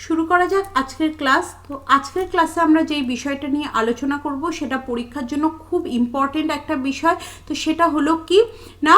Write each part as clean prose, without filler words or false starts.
শুরু করা যাক আজকের ক্লাস। তো আজকের ক্লাসে আমরা যেই বিষয়টা নিয়ে আলোচনা করব সেটা পরীক্ষার জন্য খুব ইম্পর্টেন্ট একটা বিষয়। তো সেটা হলো কি না,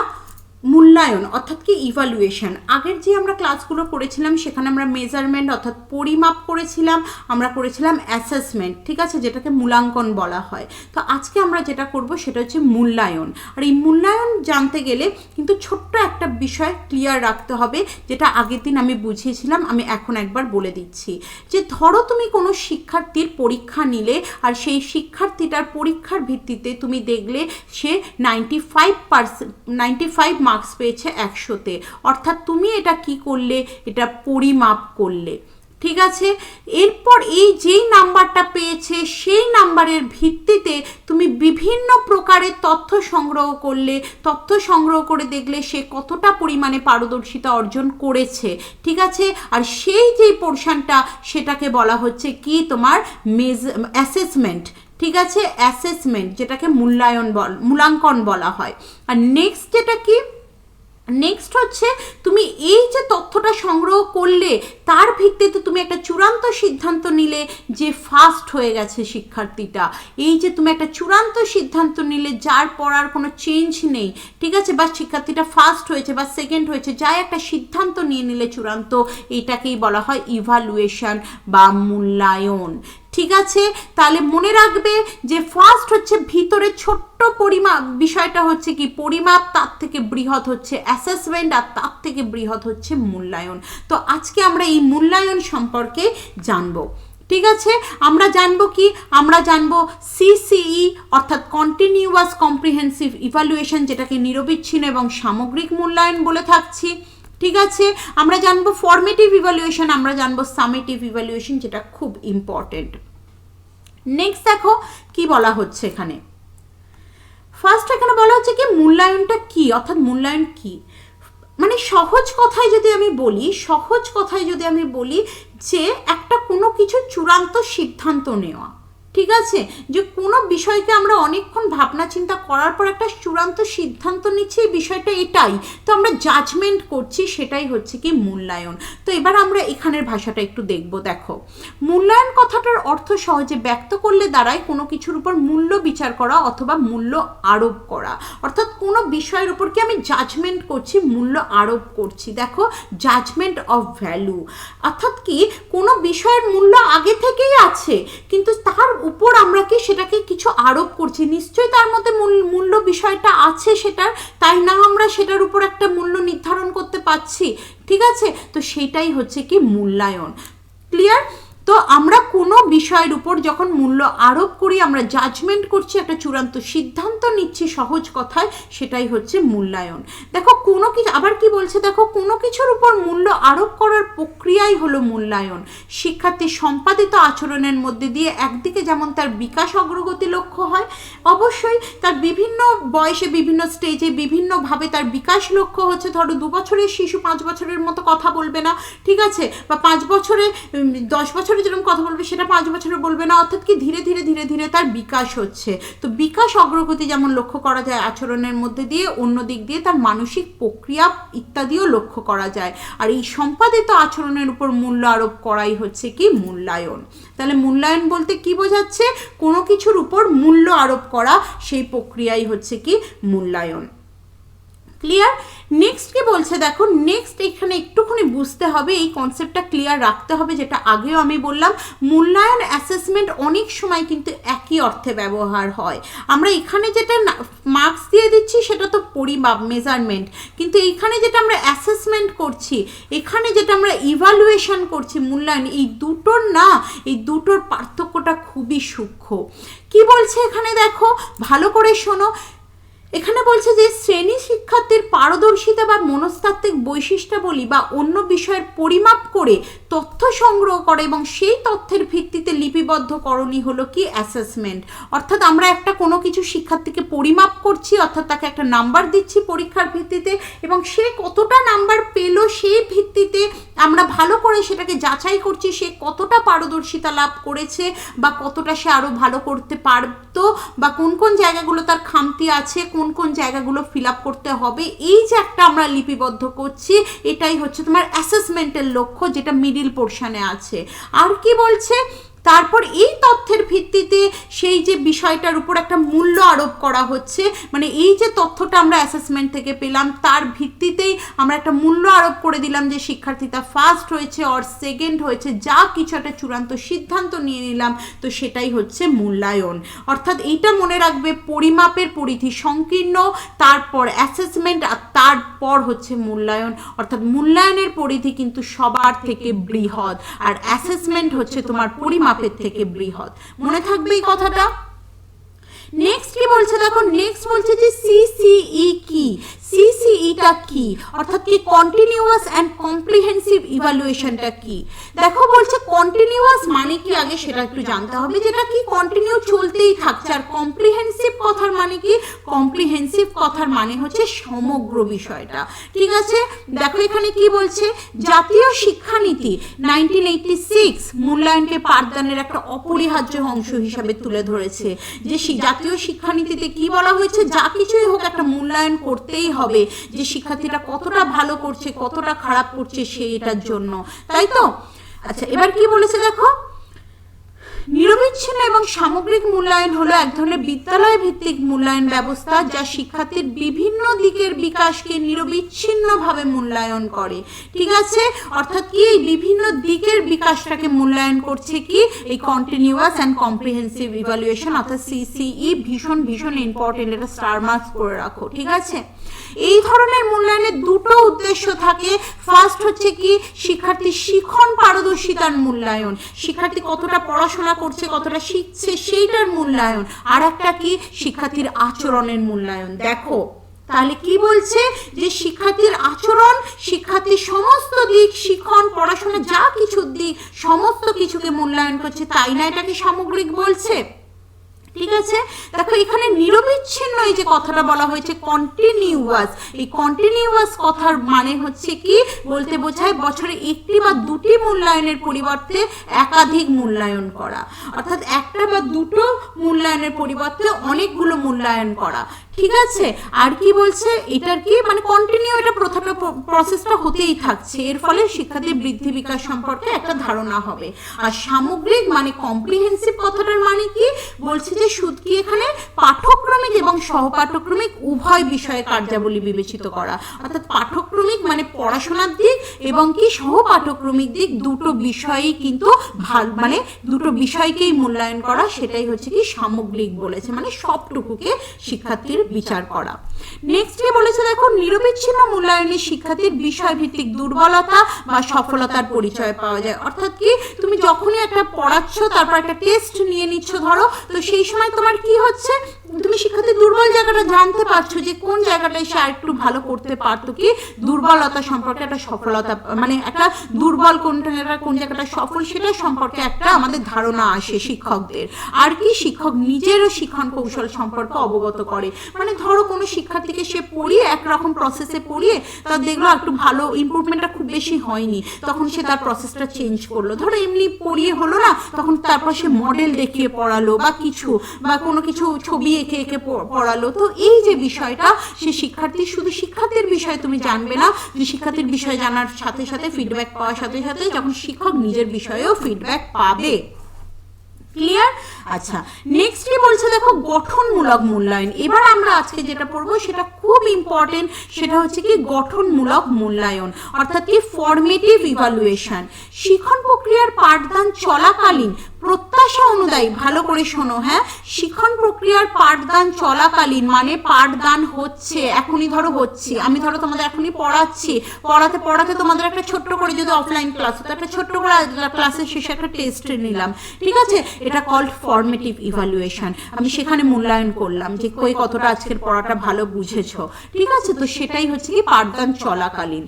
মূল্যায়ন অর্থাৎ কি ইভালুয়েশন। আগের যে আমরা ক্লাসগুলো করেছিলাম সেখানে আমরা মেজারমেন্ট অর্থাৎ পরিমাপ করেছিলাম, আমরা করেছিলাম অ্যাসেসমেন্ট, ঠিক আছে, যেটাকে মূল্যাঙ্কন বলা হয়। তো আজকে আমরা যেটা করব সেটা হচ্ছে মূল্যায়ন। আর এই মূল্যায়ন জানতে গেলে কিন্তু ছোট্ট একটা বিষয় ক্লিয়ার রাখতে হবে, যেটা আগের দিন আমি বুঝিয়েছিলাম, আমি এখন একবার বলে দিচ্ছি। যে ধরো তুমি কোনো শিক্ষার্থীর পরীক্ষা নিলে, আর সেই শিক্ষার্থীটার পরীক্ষার ভিত্তিতে তুমি দেখলে সে 95 মার্কস পেয়েছে 100-তে, অর্থাৎ তুমি এটা কি করলে, এটা পরিমাপ করলে, ঠিক আছে। এরপর এই যেই নাম্বারটা পেয়েছে সেই নাম্বারের ভিত্তিতে তুমি বিভিন্ন প্রকারের তথ্য সংগ্রহ করলে, তথ্য সংগ্রহ করে দেখলে সে কতটা পরিমাণে পারদর্শিতা অর্জন করেছে, ঠিক আছে। আর সেই যেই পোর্শনটা সেটাকে বলা হচ্ছে কি তোমার অ্যাসেসমেন্ট, ঠিক আছে, অ্যাসেসমেন্ট, যেটাকে মূল্যাঙ্কন বলা হয়। আর নেক্সট যেটা কি, নেক্সট হচ্ছে তুমি এই যে তথ্যটা সংগ্রহ করলে তার ভিত্তিতে তুমি একটা চূড়ান্ত সিদ্ধান্ত নিলে যে ফার্স্ট হয়ে গেছে শিক্ষার্থীটা, এই যে তুমি একটা চূড়ান্ত সিদ্ধান্ত নিলে যার পর আর কোনো চেঞ্জ নেই, ঠিক আছে, বা শিক্ষার্থীটা ফার্স্ট হয়েছে বা সেকেন্ড হয়েছে, যাই একটা সিদ্ধান্ত নিয়ে নিলে চূড়ান্ত, এইটাকেই বলা হয় ইভালুয়েশন বা মূল্যায়ন, ঠিক আছে। তাহলে মনে রাখবে যে ফার্স্ট হচ্ছে ভিতরে ছোট্ট পরিমাপ, বিষয়টা হচ্ছে কি পরিমাপ, তার থেকে বৃহৎ হচ্ছে অ্যাসেসমেন্ট, আর তার থেকে বৃহৎ হচ্ছে মূল্যায়ন। তো আজকে আমরা এই মূল্যায়ন সম্পর্কে জানবো, ঠিক আছে। আমরা জানবো কি, আমরা জানবো CCE অর্থাৎ কন্টিনিউয়াস কম্প্রিহেন্সিভ ইভালুয়েশন, যেটাকে নিরবিচ্ছিন্ন এবং সামগ্রিক মূল্যায়ন বলে থাকছি, ঠিক আছে। আমরা জানবো ফর্মেটিভ ইভালুয়েশন, আমরা জানবো সামেটিভ ইভালুয়েশন, যেটা খুব ইম্পর্টেন্ট। নেক্সট দেখো কি বলা হচ্ছে এখানে। ফার্স্ট এখানে বলা হচ্ছে কি মূল্যায়নটা কি, অর্থাৎ মূল্যায়ন কি, মানে সহজ কথায় যদি আমি বলি যে একটা কোনো কিছু চূড়ান্ত সিদ্ধান্ত নেওয়া, ঠিক আছে, যে কোনো বিষয়কে আমরা অনেকক্ষণ ভাবনা চিন্তা করার পর একটা চূড়ান্ত সিদ্ধান্ত নিচ্ছি, এই বিষয়টা এটাই, তো আমরা জাজমেন্ট করছি, সেটাই হচ্ছে কি মূল্যায়ন। তো এবার আমরা এখানের ভাষাটা একটু দেখব। দেখো, মূল্যায়ন কথাটার অর্থ সহজে ব্যক্ত করলে দাঁড়ায় কোনো কিছুর উপর মূল্য বিচার করা অথবা মূল্য আরোপ করা, অর্থাৎ কোনো বিষয়ের উপর কি আমি জাজমেন্ট করছি, মূল্য আরোপ করছি। দেখো, জাজমেন্ট অফ ভ্যালু, অর্থাৎ কি কোনো বিষয়ের মূল্য আগে থেকেই আছে, কিন্তু তার উপর আমরা কি সেটাকে কিছু আরোপ করছি, নিশ্চয়ই তার মধ্যে মূল্য বিষয়টা আছে সেটার, তাই না আমরা সেটার উপর একটা মূল্য নির্ধারণ করতে পারছি, ঠিক আছে। তো সেটাই হচ্ছে কি মূল্যায়ন, ক্লিয়ার। তো আমরা কোনো বিষয়ের উপর যখন মূল্য আরোপ করি, আমরা জাজমেন্ট করছি, একটা চূড়ান্ত সিদ্ধান্ত নিচ্ছি, সহজ কথায় সেটাই হচ্ছে মূল্যায়ন। দেখো কোনো কিছু আবার কি বলছে, দেখো কোনো কিছুর উপর মূল্য আরোপ করার প্রক্রিয়াই হলো মূল্যায়ন। শিক্ষার্থীর সম্পাদিত আচরণের মধ্যে দিয়ে একদিকে যেমন তার বিকাশ অগ্রগতি লক্ষ্য হয়, অবশ্যই তার বিভিন্ন বয়সে বিভিন্ন স্টেজে বিভিন্নভাবে তার বিকাশ লক্ষ্য হচ্ছে। ধরো 2 বছরের শিশু 5 বছরের মতো কথা বলবে না, ঠিক আছে, বা 5 বছরে 10 বছরে যেরকম কথা বলবে সেটা 5 বছরে বলবে না, অর্থাৎ কি ধীরে ধীরে ধীরে ধীরে তার বিকাশ হচ্ছে। তো বিকাশ অগ্রগতি যেমন লক্ষ্য করা যায় আচরণের মধ্যে দিয়ে, অন্য দিক দিয়ে তার মানসিক প্রক্রিয়া ইত্যাদিও লক্ষ্য করা যায়। আর এই সম্পাদিত আচরণের উপর মূল্য আরোপ করাই হচ্ছে কি মূল্যায়ন। তাহলে মূল্যায়ন বলতে কি বোঝাচ্ছে, কোনো কিছুর উপর মূল্য আরোপ করা, সেই প্রক্রিয়াই হচ্ছে কি মূল্যায়ন, ক্লিয়ার। নেক্সট কি বলছে দেখো, নেক্সট এখানে একটুখানি বুঝতে হবে, এই কনসেপ্টটা ক্লিয়ার রাখতে হবে, যেটা আগেও আমি বললাম, মূল্যায়ন অ্যাসেসমেন্ট অনেক সময় কিন্তু একই অর্থে ব্যবহার হয়। আমরা এখানে যেটা মার্কস দিয়ে দিচ্ছি সেটা তো পরিমাপ, মেজারমেন্ট, কিন্তু এইখানে যেটা আমরা অ্যাসেসমেন্ট করছি, এখানে যেটা আমরা ইভালুয়েশন করছি, মূল্যায়ন, এই দুটোর পার্থক্যটা খুবই সূক্ষ্ম। কি বলছে এখানে দেখো, ভালো করে শোনো। এখানে বলছে যে শ্রেণী শিক্ষার্থীর পারদর্শিতা বা মনস্তাত্ত্বিক বৈশিষ্ট্যাবলী বা অন্য বিষয়ের পরিমাপ করে তথ্য সংগ্রহ করে এবং সেই তথ্যের ভিত্তিতে লিপিবদ্ধকরণই হলো কি অ্যাসেসমেন্ট। অর্থাৎ আমরা একটা কোনো কিছু শিক্ষার্থীকে পরিমাপ করছি, অর্থাৎ তাকে একটা নাম্বার দিচ্ছি পরীক্ষার ভিত্তিতে, এবং সে কতটা নাম্বার পেলো সেই ভিত্তিতে আমরা ভালো করে সেটাকে যাচাই করছি সে কতটা পারদর্শিতা লাভ করেছে বা কতটা সে আরও ভালো করতে পারতো বা কোন কোন জায়গাগুলো তার খামতি আছে, কোন কোন জায়গাগুলো ফিল আপ করতে হবে, এই যে একটা আমরা লিপিবদ্ধ করছি, এটাই হচ্ছে তোমার অ্যাসেসমেন্টের লক্ষ্য, যেটা মিডিল পোর্শনে আছে। আর কি বলছে, তারপর এই তথ্যের ভিত্তিতে সেই যে বিষয়টার উপর একটা মূল্য আরোপ করা হচ্ছে, মানে এই যে তথ্যটা আমরা অ্যাসেসমেন্ট থেকে পেলাম তার ভিত্তিতেই আমরা একটা মূল্য আরোপ করে দিলাম যে শিক্ষার্থীটা ফার্স্ট হয়েছে অর সেকেন্ড হয়েছে, যা কিছু একটা চূড়ান্ত সিদ্ধান্ত নিয়ে নিলাম, তো সেটাই হচ্ছে মূল্যায়ন। অর্থাৎ এইটা মনে রাখবে, পরিমাপের পরিধি সংকীর্ণ, তারপর অ্যাসেসমেন্ট, আর তারপর হচ্ছে মূল্যায়ন। অর্থাৎ মূল্যায়নের পরিধি কিন্তু সবার থেকে বৃহৎ, আর অ্যাসেসমেন্ট হচ্ছে তোমার পরিমাপের থেকে বৃহৎ। মনে থাকবে এই কথাটা। নেক্সট কি বলছে দেখো, নেক্সট বলছে যে CCE কি, CCEটা কি, অর্থাৎ কি কন্টিনিউয়াস অ্যান্ড কম্প্রিহেন্সিভ ইভালুয়েশনটা কি। দেখো বলছে কন্টিনিউয়াস মানে কি আগে সেটা একটু জানতে হবে, যেটা কি কন্টিনিউ চলতেই থাকছে। আর কম্প্রিহেন্সিভ কথার মানে কি, কম্প্রিহেন্সিভ কথার মানে হচ্ছে সমগ্র বিষয়টা, ঠিক আছে। দেখো এখানে কি বলছে, জাতীয় শিক্ষানীতি 1986 মূল্যায়নকে পাঠদানের একটা অপরিহার্য অংশ হিসাবে তুলে ধরেছে। যে জাতীয় শিক্ষানীতিতে কি বলা হয়েছে, যা কিছুই হোক একটা মূল্যায়ন করতেই হবে, যে শিক্ষার্থীরা কতটা ভালো করছে কতটা খারাপ করছে সেইটার জন্য, তাই তো। আচ্ছা এবার কি বলেছে দেখো, নিরবিচ্ছিন্ন এবং সামগ্রিক মূল্যায়ন হলো এক ধরনের বিদ্যালয় ভিত্তিক মূল্যায়ন ব্যবস্থা যা শিক্ষার্থীর বিভিন্ন দিকের বিকাশকে নিরবিচ্ছিন্নভাবে মূল্যায়ন করে, ঠিক আছে। অর্থাৎ কি এই বিভিন্ন দিকের বিকাশটাকে মূল্যায়ন করছে কি, এই কন্টিনিউয়াস অ্যান্ড কম্প্রিহেন্সিভ ইভালুয়েশন অর্থাৎ CCE। ভীষণ ভীষণ ইম্পর্টেন্ট, এটা স্টার মার্কস করে রাখো, ঠিক আছে। এই ধরনের মূল্যায়নের দুটো উদ্দেশ্য থাকে। ফার্স্ট হচ্ছে কি শিক্ষার্থী শিখন পারদর্শিতার মূল্যায়ন, শিক্ষার্থী কতটা পড়াশোনা করছে কতটা শিখছে সেইটার মূল্যায়ন। আর একটা কি শিক্ষার্থীর আচরণের মূল্যায়ন। দেখো তাহলে কি বলছে, যে শিক্ষার্থীর আচরণ, শিক্ষার্থীর সমস্ত দিক, শিখন পড়াশোনা যা কিছু দিক সমস্ত কিছুকে মূল্যায়ন করছে, তাই না এটাকে সামগ্রিক বলছে, ঠিক আছে। দেখো এখানে নিরবিচ্ছিন্ন এই যে কথাটা বলা হয়েছে কন্টিনিউয়াস, এই কন্টিনিউয়াস কথার মানে হচ্ছে কি বলতে বোঝায় বছরে একটি বা দুটি মূল্যায়নের পরিবর্তে একাধিক মূল্যায়ন করা, অর্থাৎ একটা বা দুটো মূল্যায়নের পরিবর্তে অনেকগুলো মূল্যায়ন করা, ঠিক আছে। আর কি বলছে, এটার কি মানে কন্টিনিউ, এটা প্রসেসটা হতেই থাকছে, এর ফলে শিক্ষার্থীর বৃদ্ধি বিকাশ সম্পর্কে একটা ধারণা হবে। আর সামগ্রিক মানে কম্প্রিহেন্সিভ কথাটার মানে কি বলছে, যে শুধু কি এখানে পাঠ্যক্রমিক এবং সহপাঠ্যক্রমিক উভয় বিষয়ে কার্যাবলী বিবেচিত করা, অর্থাৎ পাঠ্যক্রমিক মানে পড়াশোনার দিক এবং কি সহপাঠ্যক্রমিক দিক দুটো বিষয়ই কিন্তু মানে দুটো বিষয়কেই মূল্যায়ন করা, সেটাই হচ্ছে কি সামগ্রিক বলেছে, মানে সবটুকুকে শিক্ষার্থীর বিচার করা। নেক্সট কি বলেছে দেখো, নিরবিচ্ছিন্ন মূল্যায়নে শিক্ষার্থীর বিষয়ভিত্তিক দুর্বলতা বা সফলতার পরিচয় পাওয়া যায়। অর্থাৎ কি তুমি যখনই একটা পড়াচ্ছ তারপর একটা টেস্ট নিয়ে নিচ্ছ ধরো, তো সেই সময় তোমার কি হচ্ছে, তুমি শিক্ষার্থীর দুর্বল জায়গাটা জানতে পারছো, যে কোন জায়গাটায় সে আরেকটু ভালো করতে পারতো, কি দুর্বলতা সম্পর্কে একটা সফলতা মানে একটা দুর্বল কোনটা কোন জায়গাটা সফল সেটা সম্পর্কে একটা আমাদের ধারণা আসে শিক্ষকদের। আর কি শিক্ষক নিজেরও শিক্ষণ কৌশল সম্পর্কে অবগত করে, মানে ধরো কোনো শিক্ষার্থীকে সে পড়িয়ে একরকম প্রসেসে পড়িয়ে তার দেখলো একটু ভালো ইমপ্রুভমেন্টটা খুব বেশি হয়নি, তখন সে তার প্রসেসটা চেঞ্জ করলো, ধরো এমনি পড়িয়ে হলো না, তখন তারপর সে মডেল দেখিয়ে পড়ালো বা কিছু বা কোনো কিছু ছবি এঁকে এঁকে পড়ালো। তো এই যে বিষয়টা, সে শিক্ষার্থী শুধু শিক্ষার্থীর বিষয়ে তুমি জানবে না, যে শিক্ষার্থীর বিষয়ে জানার সাথে সাথে ফিডব্যাক পাওয়ার সাথে সাথে যখন শিক্ষক নিজের বিষয়েও ফিডব্যাক পাবে, ক্লিয়ার। আচ্ছা নেক্সট কি বলছে দেখো, গঠনমূলক মূল্যায়ন। এবার আমরা আজকে যেটা পড়বো সেটা খুব ইম্পর্টেন্ট, সেটা হচ্ছে কি গঠনমূলক মূল্যায়ন, অর্থাৎ কি ফর্মেটিভ ইভালুয়েশন। শিক্ষণ প্রক্রিয়ার পাঠদান চলাকালীন প্রত্যাশা অনুযায়ী, ভালো করে শোনো হ্যাঁ, শিক্ষণ প্রক্রিয়ার পাঠদান চলাকালীন মানে পাঠদান হচ্ছে, এখনই ধরো হচ্ছে, আমি ধরো তোমাদের এখনই পড়াচ্ছি, পড়াতে পড়াতে তোমাদের একটা ছোট্ট করে যদি অফলাইন ক্লাস হতো, একটা ছোট্ট করে ক্লাসের শেষে একটা টেস্ট নিলাম, ঠিক আছে, এটা কল্ড ফর্মেটিভ ইভালুয়েশন। আমি সেখানে মূল্যায়ন করলাম যে কই কতটা আজকের পড়াটা ভালো বুঝেছো, ঠিক আছে। তো সেটাই হচ্ছে কি পাঠদান চলাকালীন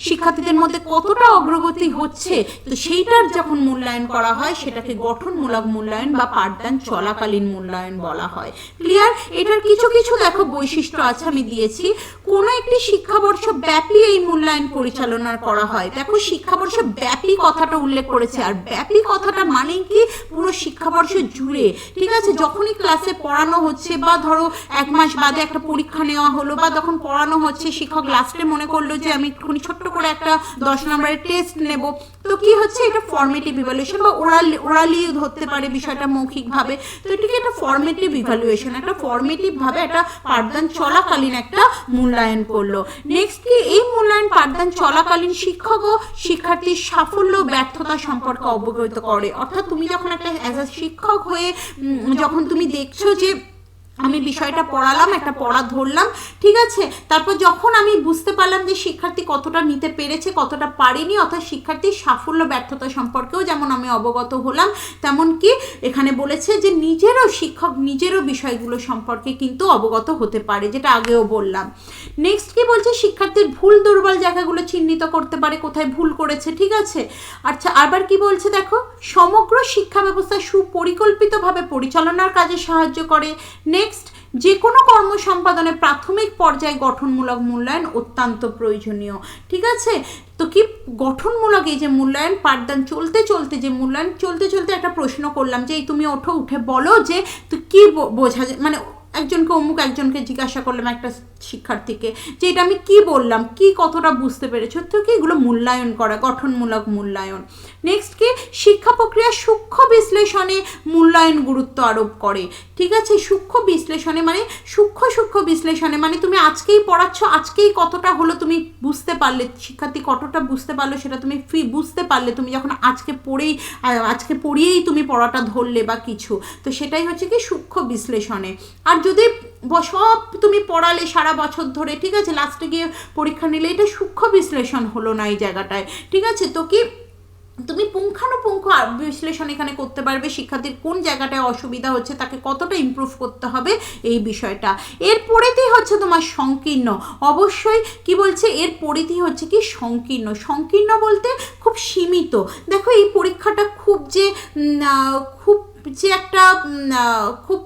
শিক্ষার্থীদের মধ্যে কতটা অগ্রগতি হচ্ছে, তো সেইটার যখন মূল্যায়ন করা হয় সেটাকে গঠনমূলক মূল্যায়ন বা পাঠদান চলাকালীন মূল্যায়ন বলা হয়। ক্লিয়ার? এটার কিছু কিছু দেখো বৈশিষ্ট্য আছে আমি দিয়েছি। কোনো একটি শিক্ষাবর্ষ ব্যাপী এই মূল্যায়ন পরিচালনা করা হয়। দেখো শিক্ষাবর্ষ ব্যাপী কথাটা উল্লেখ করেছে, আর ব্যাপী কথাটা মানে কি পুরো শিক্ষাবর্ষ জুড়ে, ঠিক আছে? যখনই ক্লাসে পড়ানো হচ্ছে বা ধরো 1 মাস বাদে একটা পরীক্ষা নেওয়া হলো বা যখন পড়ানো হচ্ছে শিক্ষক লাস্টে মনে করলো যে আমি একটুখানি ছোট্ট করে একটা 10 নম্বরের টেস্ট নেব, তো কি হচ্ছে এটা ফর্মেটিভ ইভ্যালুয়েশন বা ওরালি ধরতে পারে বিষয়টা মৌখিকভাবে। তো এটাকে একটা ফর্মেটিভ ইভ্যালুয়েশন, একটা ফর্মেটিভ ভাবে একটা পাঠদান চলাকালীন একটা মূল্যায়ন করলো। নেক্সট কি এই মূল্যায়ন পাঠদান চলাকালীন শিক্ষক ও শিক্ষার্থীর সাফল্য ব্যর্থতা সম্পর্কে অবগত করে। অর্থাৎ তুমি যখন একটা অ্যাজ আ শিক্ষক হয়ে যখন তুমি দেখছো যে আমি বিষয়টা পড়ালাম, একটা পড়া ধরলাম, ঠিক আছে, তারপর যখন আমি বুঝতে পারলাম যে শিক্ষার্থী কতটা নিতে পেরেছে কতটা পারেনি, অর্থাৎ শিক্ষার্থীর সাফল্য ব্যর্থতা সম্পর্কেও যেমন আমি অবগত হলাম, তেমন কি এখানে বলেছে যে নিজেরও শিক্ষক নিজেরও বিষয়গুলো সম্পর্কে কিন্তু অবগত হতে পারে, যেটা আগেও বললাম। নেক্সট কি বলছে শিক্ষার্থীর ভুল দুর্বল জায়গাগুলো চিহ্নিত করতে পারে, কোথায় ভুল করেছে, ঠিক আছে। আচ্ছা আবার কি বলছে দেখো, সমগ্র শিক্ষা ব্যবস্থা সুপরিকল্পিতভাবে পরিচালনার কাজে সাহায্য করে। নেক্সট, যে কোনো কর্ম সম্পাদনে প্রাথমিক পর্যায়ে গঠনমূলক মূল্যায়ন অত্যন্ত প্রয়োজনীয়, ঠিক আছে। তো কি গঠনমূলক এই যে মূল্যায়ন পাঠদান চলতে চলতে যে মূল্যায়ন চলতে চলতে একটা প্রশ্ন করলাম যে এই তুমি উঠে বলো যে তুই কি বোঝা যায়, মানে একজনকে একজনকে জিজ্ঞাসা করলাম একটা শিক্ষার্থীকে যে এটা আমি কি বললাম, কি কতটা বুঝতে পেরেছো, তো কি এগুলো মূল্যায়ন করা, গঠনমূলক মূল্যায়ন। নেক্সট কি শিক্ষা প্রক্রিয়া সূক্ষ্ম বিশ্লেষণে মূল্যায়ন গুরুত্ব আরোপ করে, ঠিক আছে। সূক্ষ্ম বিশ্লেষণে মানে সূক্ষ্ম বিশ্লেষণে মানে তুমি আজকেই পড়াচ্ছ, আজকেই কতটা হলো তুমি বুঝতে পারলে, শিক্ষার্থী কতটা বুঝতে পারলো সেটা তুমি বুঝতে পারলে তুমি যখন আজকে পড়িয়েই তুমি পড়াটা ধরলে বা কিছু, তো সেটাই হচ্ছে কি সূক্ষ্ম বিশ্লেষণে। আর যদি সব তুমি পড়ালে সারা বছর ধরে, ঠিক আছে, লাস্টে গিয়ে পরীক্ষা নিলে, এটা সূক্ষ্ম বিশ্লেষণ হলো না এই জায়গাটায়, ঠিক আছে। তো কি তুমি পুঙ্খানুপুঙ্খ বিশ্লেষণ এখানে করতে পারবে শিক্ষার্থীর কোন জায়গাটায় অসুবিধা হচ্ছে, তাকে কতটা ইমপ্রুভ করতে হবে এই বিষয়টা। এর পরিধি হচ্ছে তোমার সংকীর্ণ, অবশ্যই কি বলছে এর পরিধি হচ্ছে কি সংকীর্ণ বলতে খুব সীমিত। দেখো এই পরীক্ষাটা খুব যে একটা খুব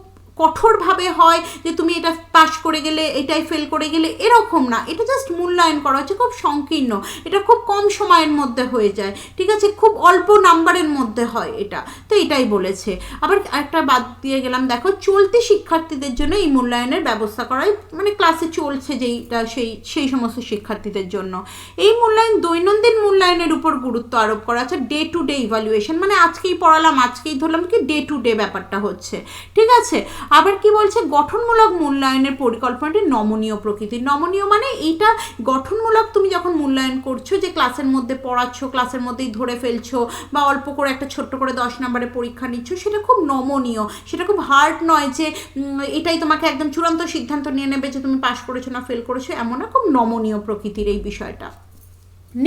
কঠোরভাবে হয় যে তুমি এটা পাস করে গেলে এটাই ফেল করে গেলে, এরকম না, এটা জাস্ট মূল্যায়ন করা হচ্ছে, খুব সংকীর্ণ, এটা খুব কম সময়ের মধ্যে হয়ে যায়, ঠিক আছে, খুব অল্প নাম্বারের মধ্যে হয় এটা, তো এটাই বলেছে। আবার একটা বাদ দিয়ে গেলাম, দেখো চলতি শিক্ষার্থীদের জন্য এই মূল্যায়নের ব্যবস্থা করাই, মানে ক্লাসে চলছে যেইটা সেই সমস্ত শিক্ষার্থীদের জন্য এই মূল্যায়ন দৈনন্দিন মূল্যায়নের উপর গুরুত্ব আরোপ করা আছে। ডে টু ডে ইভ্যালুয়েশন মানে আজকেই পড়ালাম আজকেই ধরলাম, কি ডে টু ডে ব্যাপারটা হচ্ছে, ঠিক আছে। আবার কি বলছে গঠনমূলক মূল্যায়নের পরিকল্পনাটি নমনীয় প্রকৃতির। নমনীয় মানে এইটা গঠনমূলক, তুমি যখন মূল্যায়ন করছো যে ক্লাসের মধ্যে পড়াচ্ছ, ক্লাসের মধ্যেই ধরে ফেলছো বা অল্প করে একটা ছোট্ট করে 10 নম্বরের পরীক্ষা নিচ্ছ, সেটা খুব নমনীয়, সেটা খুব হার্ড নয় যে এটাই তোমাকে একদম চূড়ান্ত সিদ্ধান্ত নিয়ে নেবে যে তুমি পাস করেছো না ফেল করেছো, এমন না, খুব নমনীয় প্রকৃতির এই বিষয়টা।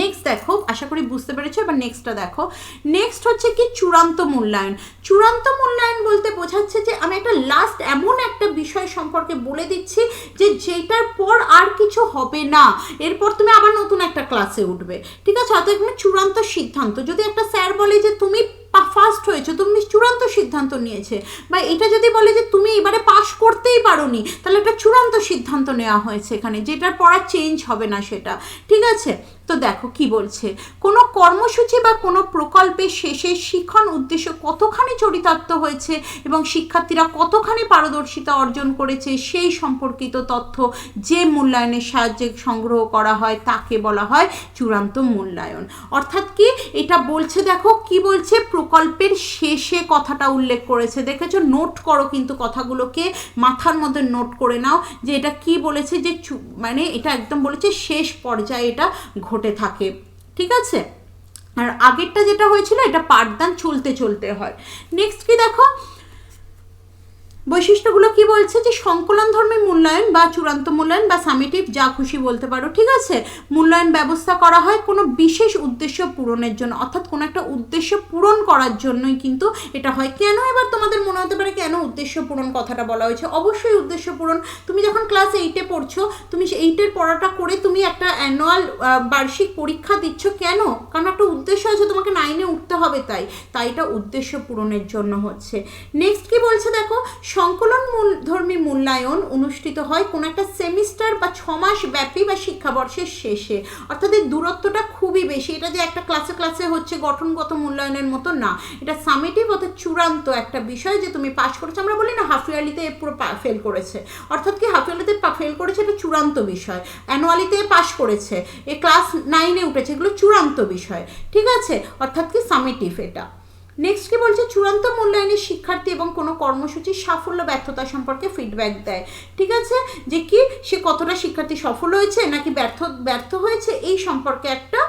নেক্সট দেখো, আশা করি বুঝতে পেরেছো। এবার নেক্সটটা দেখো, নেক্সট হচ্ছে কি চূড়ান্ত মূল্যায়ন। চূড়ান্ত মূল্যায়ন বলতে বোঝাচ্ছে যে আমি একটা লাস্ট এমন একটা বিষয় সম্পর্কে বলে দিচ্ছি যে যেটার পর আর কিছু হবে না, এরপর তুমি আবার নতুন একটা ক্লাসে উঠবে, ঠিক আছে। অর্থাৎ এখানে চূড়ান্ত সিদ্ধান্ত, যদি একটা স্যার বলে যে তুমি ফার্স্ট হয়েছো, তুমি চূড়ান্ত সিদ্ধান্ত নিয়েছে, বা এটা যদি বলে যে তুমি এবারে পাস করতেই পারোনি, তাহলে একটা চূড়ান্ত সিদ্ধান্ত নেওয়া হয়েছে এখানে, যেটার পর আর চেঞ্জ হবে না সেটা, ঠিক আছে। তো দেখো কি বলছে, কোনো কর্মসূচি বা কোনো প্রকল্পের শেষে শিক্ষণ উদ্দেশ্য কতখানি চরিতার্থ হয়েছে এবং শিক্ষার্থীরা কতখানি পারদর্শিতা অর্জন করেছে সেই সম্পর্কিত তথ্য যে মূল্যায়নের সাহায্যে সংগ্রহ করা হয় তাকে বলা হয় চূড়ান্ত মূল্যায়ন। অর্থাৎ কি এটা বলছে, দেখো কি বলছে, প্রকল্পের শেষে কথাটা উল্লেখ করেছে, দেখেছো, নোট করো কিন্তু কথাগুলোকে মাথার মধ্যে নোট করে নাও যে এটা কি বলেছে, যে মানে এটা একদম বলেছে শেষ পর্যায়ে এটা ঘটে থাকে, ঠিক আছে। আর আগেরটা যেটা হয়েছিল এটা পাঠদান চলতে চলতে হয়। নেক্সট কি দেখো, বৈশিষ্ট্যগুলো কি বলছে যে সংকলনধর্মী মূল্যায়ন বা চূড়ান্ত মূল্যায়ন বা সামেটিভ যা খুশি বলতে পারো, ঠিক আছে। মূল্যায়ন ব্যবস্থা করা হয় কোনো বিশেষ উদ্দেশ্য পূরণের জন্য, অর্থাৎ কোনো একটা উদ্দেশ্য পূরণ করার জন্যই কিন্তু এটা হয়। কেন, এবার তোমাদের মনে হতে পারে কেন উদ্দেশ্য পূরণ কথাটা বলা হয়েছে। অবশ্যই উদ্দেশ্য পূরণ। তুমি যখন ক্লাস 8-এ পড়ছো, তুমি 8-এর পড়াটা করে তুমি একটা অ্যানুয়াল বার্ষিক পরীক্ষা দিচ্ছ, কেন? কারণ একটা উদ্দেশ্য আছে, তোমাকে 9-এ উঠতে হবে, তাই এটা উদ্দেশ্য পূরণের জন্য হচ্ছে। নেক্সট কি বলছে দেখো, সংকলন ধর্মী মূল্যায়ন অনুষ্ঠিত হয় কোনো একটা সেমিস্টার বা 6 মাস ব্যাপী বা শিক্ষাবর্ষের শেষে, অর্থাৎ এই দূরত্বটা খুবই বেশি। এটা যে একটা ক্লাসে হচ্ছে গঠনগত মূল্যায়নের মতো না, এটা সামেটিভ অর্থাৎ চূড়ান্ত একটা বিষয় যে তুমি পাস করেছো। আমরা বলি না হাফ ইয়ারলিতে পুরো ফেল করেছে, অর্থাৎ কি হাফ ইয়ারলিতে ফেল করেছে এটা চূড়ান্ত বিষয়, অ্যানুয়ালিতে পাস করেছে, এ ক্লাস 9-এ উঠেছে, এগুলো চূড়ান্ত বিষয়, ঠিক আছে, অর্থাৎ কি সামেটিভ এটা। নেক্সট কি বলছে, চূড়ান্ত মূল্যায়নে শিক্ষার্থী এবং কোনো কর্মসূচির সাফল্য ব্যর্থতা সম্পর্কে ফিডব্যাক দেয়, ঠিক আছে, যে কি সে কতটা শিক্ষার্থী সফল হয়েছে নাকি ব্যর্থ হয়েছে এই সম্পর্কে একটা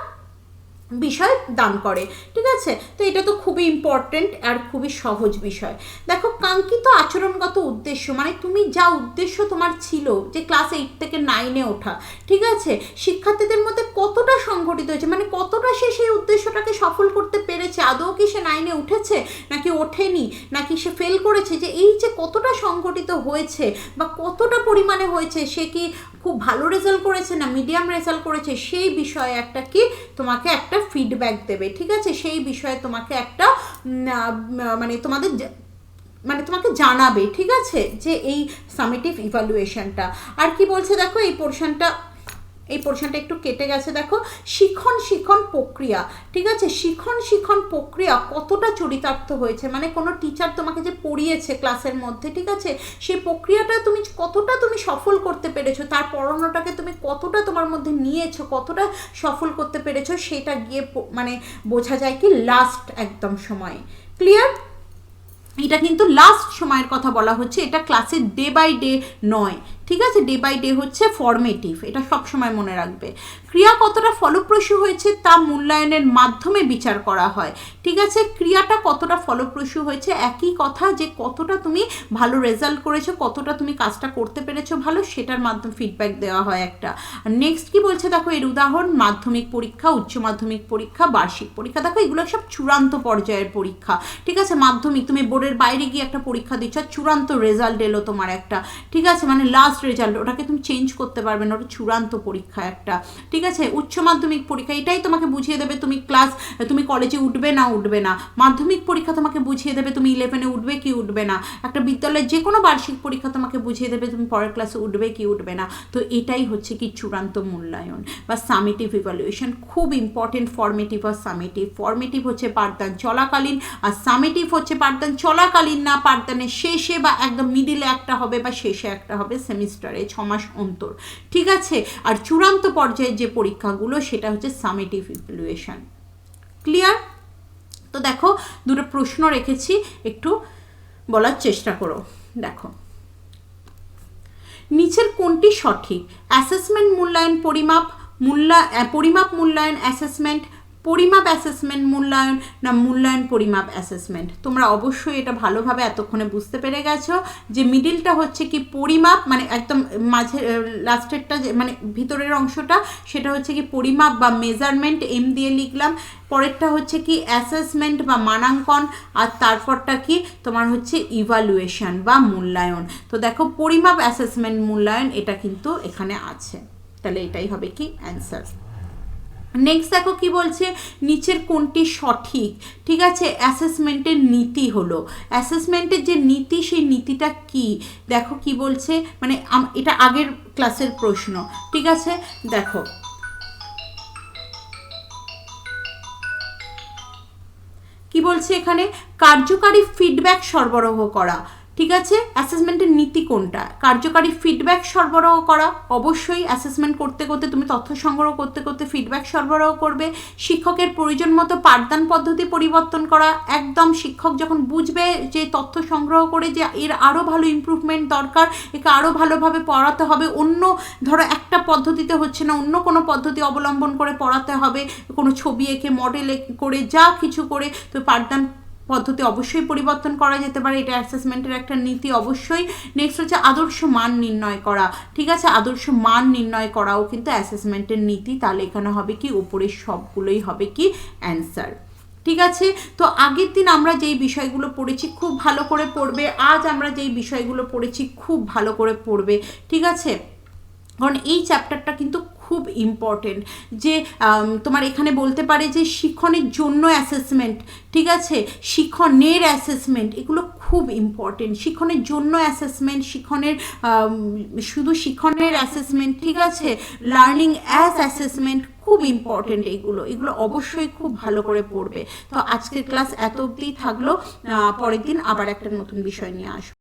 বিষয় দান করে, ঠিক আছে। তো এটা তো খুবই ইম্পর্টেন্ট আর খুবই সহজ বিষয়। দেখো কাঙ্ক্ষিত আচরণগত উদ্দেশ্য, মানে তুমি যা উদ্দেশ্য তোমার ছিল যে ক্লাস 8 থেকে 9-এ ওঠা, ঠিক আছে, শিক্ষার্থীদের মধ্যে কতটা সংঘটিত হয়েছে, মানে কতটা সে সেই উদ্দেশ্যটাকে সফল করতে পেরেছে, আদৌ কি সে 9-এ উঠেছে নাকি ওঠেনি, নাকি সে ফেল করেছে, যে এই যে কতটা সংঘটিত হয়েছে বা কতটা পরিমাণে হয়েছে, সে কি খুব ভালো রেজাল্ট করেছে না মিডিয়াম রেজাল্ট করেছে, সেই বিষয়ে একটা কি তোমাকে একটা ফিডব্যাক দেবে, ঠিক আছে, সেই বিষয়ে তোমাকে একটা তোমাকে জানাবে, ঠিক আছে, যে এই সামেটিভ ইভ্যালুয়েশনটা। আর কি বলছে দেখো, এই পোর্শনটা একটু কেটে গেছে, দেখো শিখন প্রক্রিয়া, ঠিক আছে, শিখন প্রক্রিয়া কতটা চরিতার্থ হয়েছে, মানে কোনো টিচার তোমাকে যে পড়িয়েছে ক্লাসের মধ্যে, ঠিক আছে, সেই প্রক্রিয়াটা তুমি কতটা সফল করতে পেরেছো, তার পড়ানোটাকে তুমি কতটা তোমার মধ্যে নিয়েছো, কতটা সফল করতে পেরেছো, সেটা গিয়ে মানে বোঝা যায় কি লাস্ট একদম সময়। ক্লিয়ার? এটা কিন্তু লাস্ট সময়ের কথা বলা হচ্ছে, এটা ক্লাসে ডে বাই ডে নয়, ঠিক আছে, ডে বাই ডে হচ্ছে ফর্মেটিভ, এটা সবসময় মনে রাখবে। ক্রিয়া কতটা ফলপ্রসূ হয়েছে তা মূল্যায়নের মাধ্যমে বিচার করা হয়, ঠিক আছে, ক্রিয়াটা কতটা ফলপ্রসূ হয়েছে, একই কথা যে কতটা তুমি ভালো রেজাল্ট করেছো, কতটা তুমি কাজটা করতে পেরেছো ভালো, সেটার মাধ্যমে ফিডব্যাক দেওয়া হয় একটা। নেক্সট কি বলছে দেখো, এর উদাহরণ মাধ্যমিক পরীক্ষা, উচ্চ মাধ্যমিক পরীক্ষা, বার্ষিক পরীক্ষা। দেখো এগুলো সব চূড়ান্ত পর্যায়ের পরীক্ষা, ঠিক আছে, মাধ্যমিক তুমি বোর্ডের বাইরে গিয়ে একটা পরীক্ষা দিচ্ছ, চূড়ান্ত রেজাল্ট এলো তোমার একটা, ঠিক আছে, মানে লাস্ট রেজাল্ট, ওটাকে তুমি চেঞ্জ করতে পারবে না, ওটা চূড়ান্ত পরীক্ষা একটা, ঠিক আছে। উচ্চ মাধ্যমিক পরীক্ষা এটাই তোমাকে বুঝিয়ে দেবে তুমি কলেজে উঠবে না, মাধ্যমিক পরীক্ষা তোমাকে বুঝিয়ে দেবে তুমি 11-এ উঠবে কি উঠবে না, একটা বিদ্যালয়ের যে কোনো বার্ষিক পরীক্ষা তোমাকে বুঝিয়ে দেবে তুমি পরের ক্লাসে উঠবে কি উঠবে না। তো এটাই হচ্ছে কি চূড়ান্ত মূল্যায়ন বা সামেটিভ ইভ্যালুয়েশন। খুব ইম্পর্টেন্ট ফর্মেটিভ আর সামেটিভ। ফর্মেটিভ হচ্ছে পাঠদান চলাকালীন, আর সামেটিভ হচ্ছে পাঠদান চলাকালীন না, পাঠদানের শেষে বা একদম মিডিলে একটা হবে বা শেষে একটা হবে, সেমিস্টারে 6 মাস অন্তর, ঠিক আছে। আর চূড়ান্ত পর্যায়ের যে পরীক্ষাগুলো সেটা হচ্ছে সামেটিভ ইভ্যালুয়েশন। ক্লিয়ার? তো দেখো দুটো প্রশ্ন রেখেছি, একটু বলার চেষ্টা করো। দেখো নিচের কোনটি সঠিক? অ্যাসেসমেন্ট মূল্যায়ন পরিমাপ মূল্যায়ন অ্যাসেসমেন্ট, পরিমাপ অ্যাসেসমেন্ট মূল্যায়ন না মূল্যায়ন পরিমাপ অ্যাসেসমেন্ট? তোমরা অবশ্যই এটা ভালোভাবে এতক্ষণে বুঝতে পেরে গেছো যে মিডিলটা হচ্ছে কি পরিমাপ, মানে একদম মাঝে লাস্টেরটা মানে ভিতরের অংশটা সেটা হচ্ছে কি পরিমাপ বা মেজারমেন্ট, এম দিয়ে লিখলাম। পরেরটা হচ্ছে কি অ্যাসেসমেন্ট বা মানাঙ্কন, আর তারপরটা কি তোমার হচ্ছে ইভালুয়েশন বা মূল্যায়ন। তো দেখো পরিমাপ অ্যাসেসমেন্ট মূল্যায়ন এটা কিন্তু এখানে আছে, তাহলে এটাই হবে কি অ্যান্সার। নেক্সট দেখো কি বলছে, নিচের কোনটি সঠিক? ঠিক আছে, অ্যাসেসমেন্টের নীতি হলো, অ্যাসেসমেন্টের যে নীতি সেই নীতিটা কি দেখো কি বলছে, মানে এটা আগের ক্লাসের প্রশ্ন, ঠিক আছে। দেখো কি বলছে এখানে, কার্যকারী ফিডব্যাক সরবরাহ করা, ঠিক আছে। অ্যাসেসমেন্টের নীতি কোনটা? কার্যকারী ফিডব্যাক সরবরাহ করা। অবশ্যই অ্যাসেসমেন্ট করতে করতে তুমি তথ্য সংগ্রহ করতে করতে ফিডব্যাক সরবরাহ করবে। শিক্ষকের প্রয়োজন মতো পাঠদান পদ্ধতি পরিবর্তন করা, একদম শিক্ষক যখন বুঝবে যে তথ্য সংগ্রহ করে যে এর আরও ভালো ইমপ্রুভমেন্ট দরকার, একে আরও ভালোভাবে পড়াতে হবে, অন্য ধরো একটা পদ্ধতিতে হচ্ছে না, অন্য কোনো পদ্ধতি অবলম্বন করে পড়াতে হবে, কোনো ছবি এঁকে মডেল করে যা কিছু করে তো পাঠদান পদ্ধতি অবশ্যই পরিবর্তন করা যেতে পারে, এটা অ্যাসেসমেন্টের একটা নীতি অবশ্যই। নেক্সট হচ্ছে আদর্শ মান নির্ণয় করা, ঠিক আছে, আদর্শ মান নির্ণয় করাও কিন্তু অ্যাসেসমেন্টের নীতি। তাহলে এখানে হবে কি, উপরের সবগুলোই হবে কি অ্যান্সার। ঠিক আছে, তো আগের দিন আমরা যেই বিষয়গুলো পড়েছি খুব ভালো করে পড়বে, আজ আমরা যেই বিষয়গুলো পড়েছি খুব ভালো করে পড়বে, ঠিক আছে, কারণ এই চ্যাপ্টারটা কিন্তু খুব ইম্পর্টেন্ট। যে তোমার এখানে বলতে পারে যে শিক্ষণের জন্য অ্যাসেসমেন্ট, ঠিক আছে, শিক্ষণের অ্যাসেসমেন্ট, এগুলো খুব ইম্পর্টেন্ট। শিক্ষণের জন্য অ্যাসেসমেন্ট, শিক্ষণের শুধু শিক্ষণের অ্যাসেসমেন্ট, ঠিক আছে, লার্নিং অ্যাজ অ্যাসেসমেন্ট, খুব ইম্পর্টেন্ট এগুলো অবশ্যই খুব ভালো করে পড়বে। তো আজকের ক্লাস এত অবধিই থাকলো, পরের দিন আবার একটা নতুন বিষয় নিয়ে আসবো।